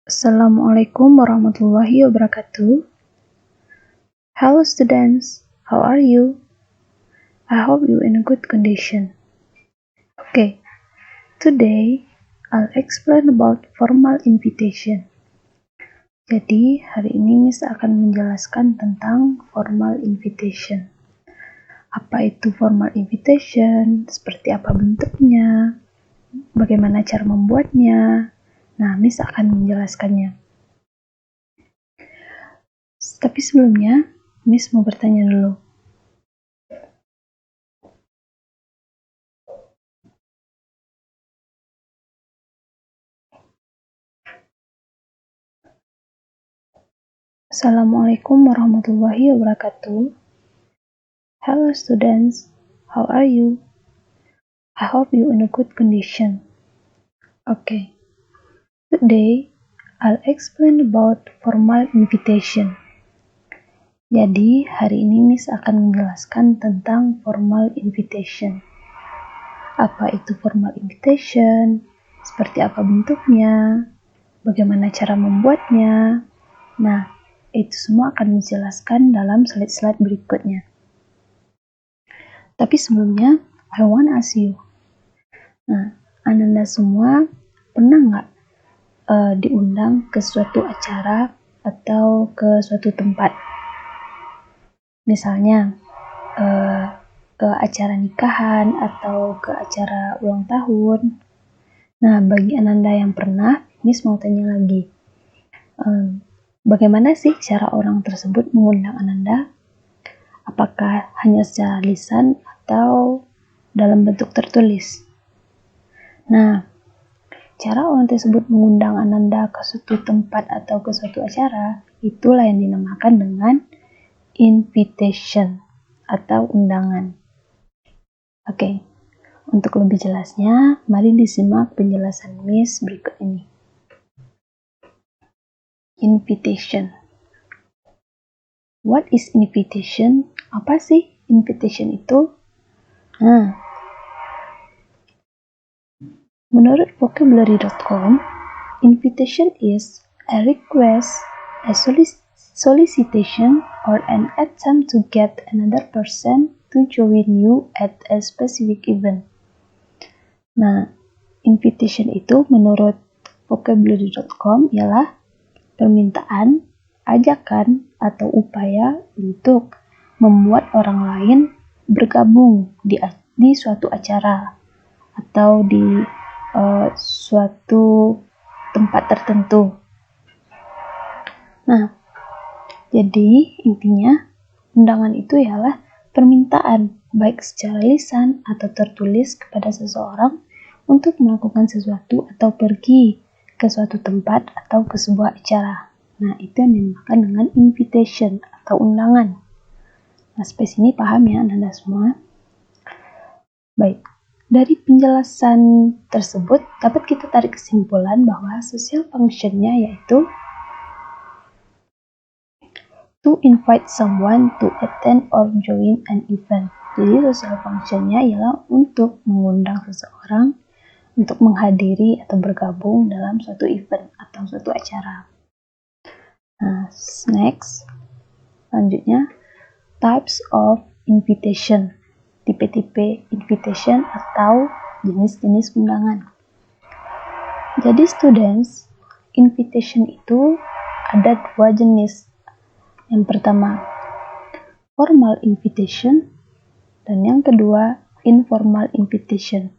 Assalamualaikum warahmatullahi wabarakatuh. Hello students, how are you? I hope you in a good condition. Okay, today I'll explain about formal invitation. Jadi, hari ini Miss akan menjelaskan tentang formal invitation. Apa itu formal invitation? Seperti apa bentuknya? Bagaimana cara membuatnya? Nah, Miss akan menjelaskannya. Tapi sebelumnya, Miss mau bertanya dulu. Assalamualaikum warahmatullahi wabarakatuh. Hello students, how are you? I hope you in a good condition. Okay, today I'll explain about formal invitation. Jadi, hari ini Miss akan menjelaskan tentang formal invitation. Apa itu formal invitation? Seperti apa bentuknya? Bagaimana cara membuatnya? Nah, itu semua akan dijelaskan dalam slide-slide berikutnya. Tapi sebelumnya, I want ask you. Nah, Ananda semua pernah nggak diundang ke suatu acara atau ke suatu tempat? Misalnya, ke acara nikahan atau ke acara ulang tahun. Nah, bagi Ananda yang pernah, Miss mau tanya lagi. Bagaimana sih cara orang tersebut mengundang Ananda? Apakah hanya secara lisan atau dalam bentuk tertulis? Nah, cara orang tersebut mengundang Ananda ke suatu tempat atau ke suatu acara, itulah yang dinamakan dengan invitation atau undangan. Oke, untuk lebih jelasnya, mari disimak penjelasan Miss berikut ini. Invitation. What is invitation? Apa sih invitation itu? Nah, menurut vocabulary.com, invitation is a request, a solicitation, or an attempt to get another person to join you at a specific event. Nah, invitation itu menurut vocabulary.com ialah permintaan, ajakan, atau upaya untuk membuat orang lain bergabung di suatu acara atau di suatu tempat tertentu. Nah, jadi intinya undangan itu ialah permintaan baik secara lisan atau tertulis kepada seseorang untuk melakukan sesuatu atau pergi ke suatu tempat atau ke sebuah acara. Nah, itu yang dinamakan dengan invitation atau undangan. Nah, sampai sini paham ya Anda semua? Baik. Dari penjelasan tersebut, dapat kita tarik kesimpulan bahwa social function-nya yaitu to invite someone to attend or join an event. Jadi social function-nya ialah untuk mengundang seseorang untuk menghadiri atau bergabung dalam suatu event atau suatu acara. Nah, next, selanjutnya, types of invitation. Tipe-tipe invitation atau jenis-jenis undangan. Jadi students, invitation itu ada dua jenis. Yang pertama, formal invitation, dan yang kedua, informal invitation.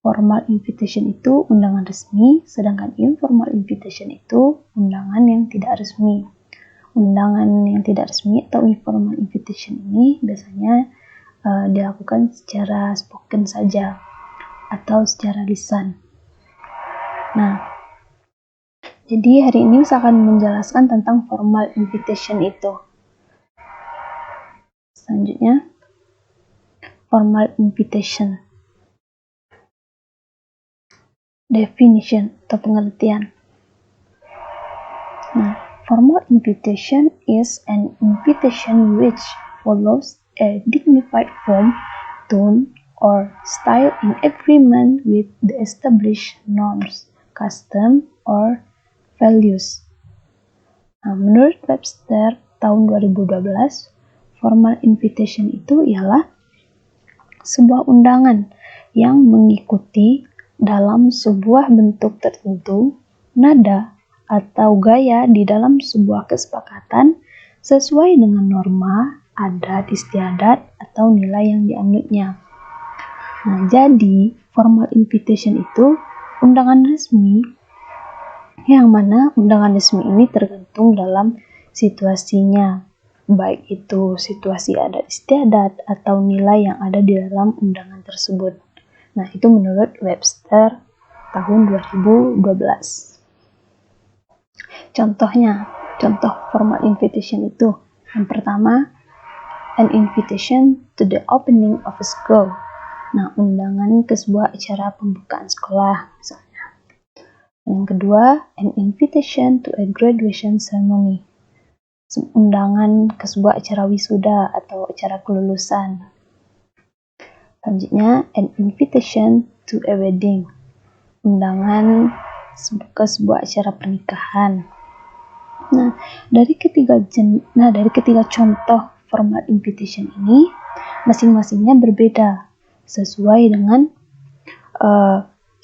Formal invitation itu undangan resmi, sedangkan informal invitation itu undangan yang tidak resmi. Undangan yang tidak resmi atau informal invitation ini biasanya dilakukan secara spoken saja atau secara lisan. Nah, jadi hari ini saya akan menjelaskan tentang formal invitation itu. Selanjutnya, formal invitation. Definition atau pengertian. Nah, formal invitation is an invitation which follows a dignified form, tone, or style in agreement with the established norms, custom, or values. Nah, menurut Webster tahun 2012, formal invitation itu ialah sebuah undangan yang mengikuti dalam sebuah bentuk tertentu, nada atau gaya di dalam sebuah kesepakatan sesuai dengan norma, adat istiadat, atau nilai yang dianutnya. Nah, jadi formal invitation itu undangan resmi, yang mana undangan resmi ini tergantung dalam situasinya, baik itu situasi adat istiadat atau nilai yang ada di dalam undangan tersebut. Nah, itu menurut Webster tahun 2012. Contohnya, contoh formal invitation itu, yang pertama, an invitation to the opening of a school. Nah, undangan ke sebuah acara pembukaan sekolah, misalnya. Yang kedua, an invitation to a graduation ceremony. Undangan ke sebuah acara wisuda atau acara kelulusan. Selanjutnya, an invitation to a wedding. Undangan ke sebuah acara pernikahan. Nah, dari ketiga contoh formal invitation ini, masing-masingnya berbeda sesuai dengan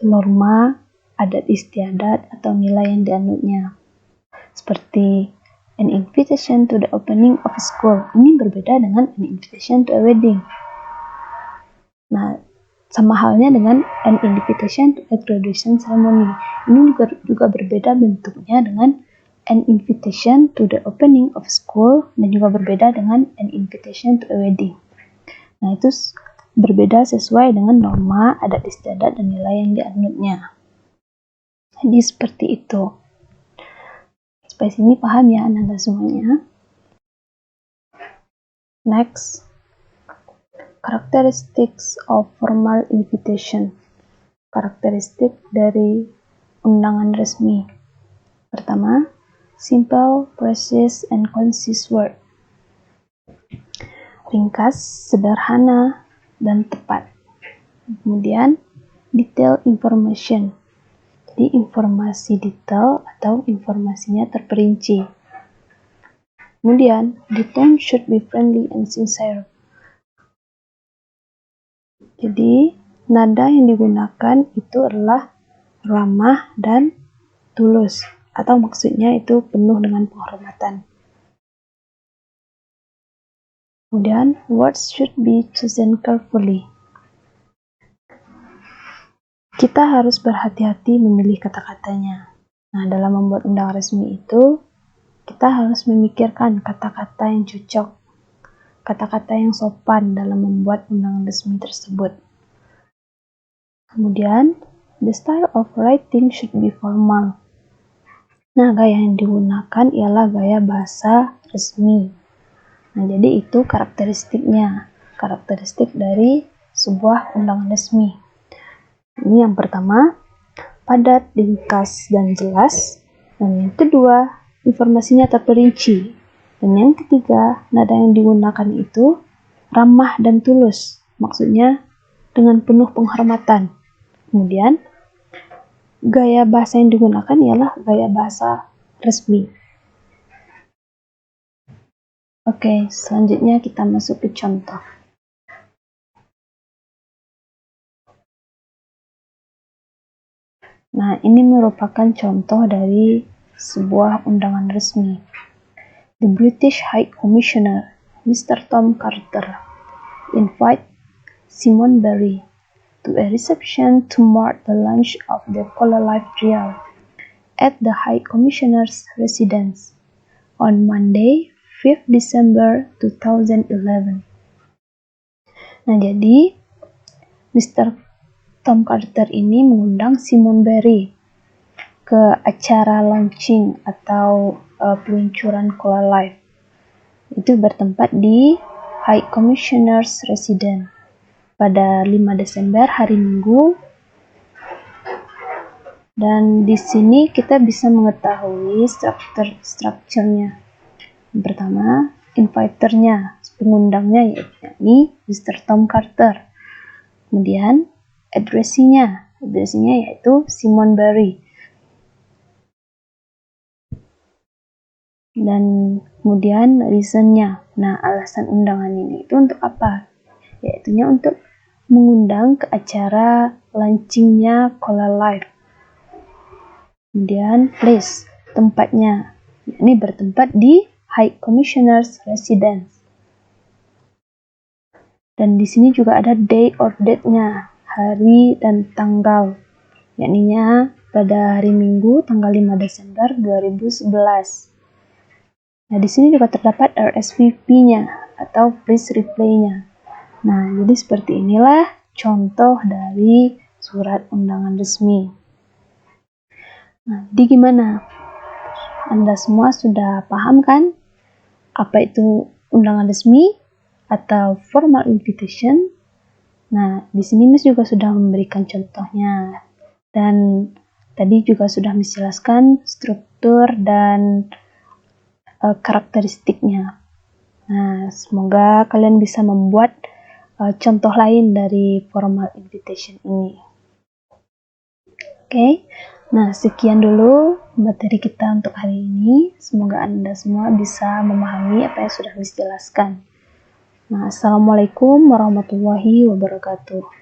norma, adat istiadat, atau nilai yang dianutnya. Seperti an invitation to the opening of a school, ini berbeda dengan an invitation to a wedding. Nah, sama halnya dengan an invitation to a graduation ceremony, ini juga berbeda bentuknya dengan an invitation to the opening of school, dan juga berbeda dengan an invitation to a wedding. Nah, itu berbeda sesuai dengan norma, adat istiadat, dan nilai yang dianutnya. Jadi seperti itu. Sampai sini paham ya Anda semuanya? Next, characteristics of formal invitation. Karakteristik dari undangan resmi. Pertama, simple, precise, and concise word. Ringkas, sederhana, dan tepat. Kemudian, detail information. Jadi, informasi detail atau informasinya terperinci. Kemudian, the tone should be friendly and sincere. Jadi, nada yang digunakan itu adalah ramah dan tulus, atau maksudnya itu penuh dengan penghormatan. Kemudian, words should be chosen carefully. Kita harus berhati-hati memilih kata-katanya. Nah, dalam membuat undangan resmi itu, kita harus memikirkan kata-kata yang cocok, kata-kata yang sopan dalam membuat undangan resmi tersebut. Kemudian, the style of writing should be formal. Nah, gaya yang digunakan ialah gaya bahasa resmi. Nah, jadi itu karakteristiknya, karakteristik dari sebuah undangan resmi. Ini yang pertama, padat, ringkas, dan jelas. Dan yang kedua, informasinya terperinci. Dan yang ketiga, nada yang digunakan itu ramah dan tulus. Maksudnya dengan penuh penghormatan. Kemudian, gaya bahasa yang digunakan ialah gaya bahasa resmi. Oke, selanjutnya kita masuk ke contoh. Nah, ini merupakan contoh dari sebuah undangan resmi. The British High Commissioner, Mr. Tom Carter, invite Simone Barry to a reception to mark the launch of the Colalife Trial at the High Commissioner's residence on Monday, 5th December 2011. Nah, jadi Mr. Tom Carter ini mengundang Simone Barry ke acara launching atau peluncuran Colalife. Itu bertempat di High Commissioner's Residence pada 5 Desember hari Minggu. Dan di sini kita bisa mengetahui strukturnya. Yang pertama, inviternya, pengundangnya yakni Mr. Tom Carter. Kemudian addressee-nya yaitu Simone Barry. Dan kemudian reasonnya. Nah, alasan undangan ini itu untuk apa? Yaitunya untuk mengundang ke acara launchingnya Cola Life. Kemudian place, tempatnya. Ini bertempat di High Commissioner's Residence. Dan di sini juga ada day or date-nya, hari dan tanggal. Yakninya pada hari Minggu tanggal 5 Desember 2011. Nah, di sini juga terdapat RSVP-nya atau please reply-nya. Nah, jadi seperti inilah contoh dari surat undangan resmi. Nah, jadi gimana? Anda semua sudah paham kan? Apa itu undangan resmi atau formal invitation? Nah, di sini Miss juga sudah memberikan contohnya. Dan tadi juga sudah menjelaskan struktur dan karakteristiknya. Nah, semoga kalian bisa membuat contoh lain dari formal invitation ini. Oke, nah sekian dulu materi kita untuk hari ini. Semoga Anda semua bisa memahami apa yang sudah dijelaskan. Nah, Assalamualaikum warahmatullahi wabarakatuh.